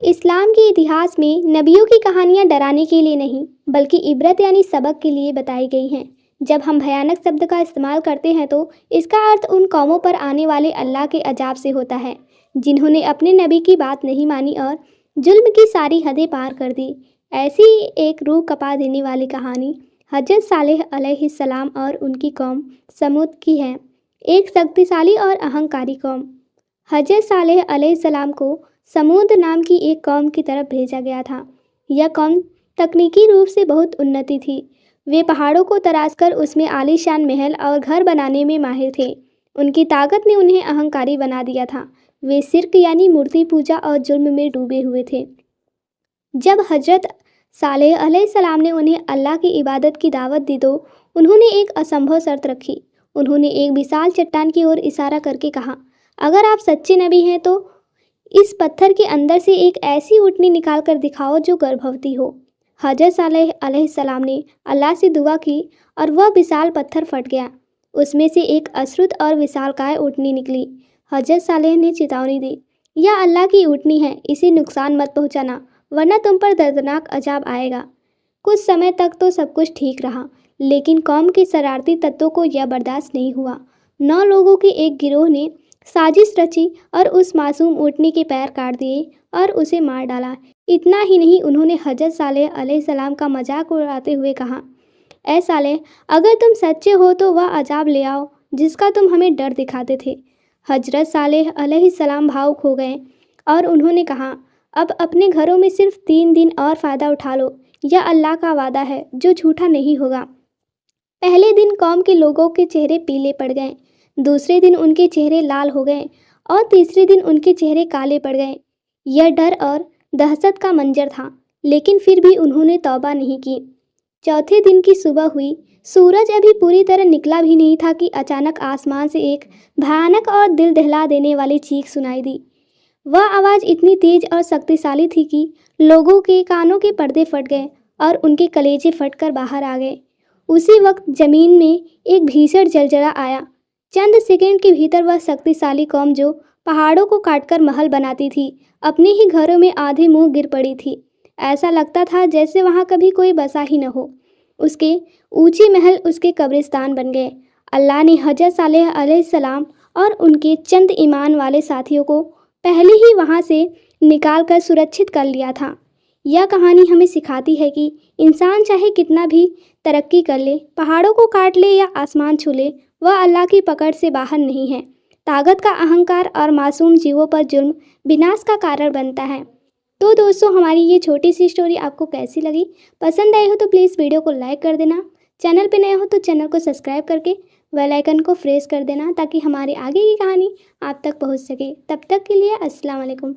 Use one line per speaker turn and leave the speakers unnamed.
इस्लाम के इतिहास में नबियों की कहानियाँ डराने के लिए नहीं बल्कि इबरत यानी सबक के लिए बताई गई हैं। जब हम भयानक शब्द का इस्तेमाल करते हैं तो इसका अर्थ उन कौमों पर आने वाले अल्लाह के अजाब से होता है जिन्होंने अपने नबी की बात नहीं मानी और जुल्म की सारी हदें पार कर दी। ऐसी एक रूह कपा देने वाली कहानी हजरत सालेह अलैहिस्सलाम और उनकी कौम समूद की है। एक शक्तिशाली और अहंकारी कौम। हजरत सालेह अलैहिस्सलाम को समूद नाम की एक कौम की तरफ भेजा गया था। यह कौम तकनीकी रूप से बहुत उन्नति थी। वे पहाड़ों को तराशकर उसमें आलीशान महल और घर बनाने में माहिर थे। उनकी ताकत ने उन्हें अहंकारी बना दिया था। वे शिर्क यानी मूर्ति पूजा और जुल्म में डूबे हुए थे। जब हजरत सालेह अलैहिस्सलाम ने उन्हें अल्लाह की इबादत की दावत दी तो उन्होंने एक असंभव शर्त रखी। उन्होंने एक विशाल चट्टान की ओर इशारा करके कहा, अगर आप सच्चे नबी हैं तो इस पत्थर के अंदर से एक ऐसी ऊँटनी निकाल कर दिखाओ जो गर्भवती हो। हजरत सालेह अलैहिस्सलाम ने अल्लाह से दुआ की और वह विशाल पत्थर फट गया। उसमें से एक अश्रुत और विशालकाय ऊँटनी निकली। हजरत सालेह ने चेतावनी दी, यह अल्लाह की ऊँटनी है, इसे नुकसान मत पहुँचाना वरना तुम पर दर्दनाक अजाब आएगा। कुछ समय तक तो सब कुछ ठीक रहा, लेकिन कौम के शरारती तत्वों को यह बर्दाश्त नहीं हुआ। 9 लोगों के एक गिरोह ने साजिश रची और उस मासूम ऊँटनी के पैर काट दिए और उसे मार डाला। इतना ही नहीं, उन्होंने हजरत सालेह अलैहिस्सलाम का मजाक उड़ाते हुए कहा, ऐ सालेह, अगर तुम सच्चे हो तो वह अजाब ले आओ जिसका तुम हमें डर दिखाते थे। हजरत सालेह अलैहिस्सलाम भावुक हो गए और उन्होंने कहा, अब अपने घरों में सिर्फ 3 दिन और फ़ायदा उठा लो। यह अल्लाह का वादा है जो झूठा नहीं होगा। पहले दिन कौम के लोगों के चेहरे पीले पड़ गए, दूसरे दिन उनके चेहरे लाल हो गए और तीसरे दिन उनके चेहरे काले पड़ गए। यह डर और दहशत का मंजर था, लेकिन फिर भी उन्होंने तौबा नहीं की। चौथे दिन की सुबह हुई। सूरज अभी पूरी तरह निकला भी नहीं था कि अचानक आसमान से एक भयानक और दिल दहला देने वाली चीख सुनाई दी। वह आवाज़ इतनी तेज और शक्तिशाली थी कि लोगों के कानों के पर्दे फट गए और उनके कलेजे फटकर बाहर आ गए। उसी वक्त ज़मीन में एक भीषण जलजला आया। चंद सेकंड के भीतर वह शक्तिशाली कौम जो पहाड़ों को काटकर महल बनाती थी, अपने ही घरों में आधे मुंह गिर पड़ी थी। ऐसा लगता था जैसे वहाँ कभी कोई बसा ही न हो। उसके ऊंचे महल उसके कब्रिस्तान बन गए। अल्लाह ने हजरत सालेह अलैहिस्सलाम और उनके चंद ईमान वाले साथियों को पहले ही वहाँ से निकाल कर सुरक्षित कर लिया था। यह कहानी हमें सिखाती है कि इंसान चाहे कितना भी तरक्की कर ले, पहाड़ों को काट ले या आसमान छू ले, वह अल्लाह की पकड़ से बाहर नहीं है। ताकत का अहंकार और मासूम जीवों पर जुल्म विनाश का कारण बनता है। तो दोस्तों, हमारी ये छोटी सी स्टोरी आपको कैसी लगी? पसंद आई हो तो प्लीज़ वीडियो को लाइक कर देना। चैनल पे नए हो तो चैनल को सब्सक्राइब करके बेल आइकन को प्रेस कर देना ताकि हमारी आगे की कहानी आप तक पहुंच सके। तब तक के लिए अस्सलाम वालेकुम।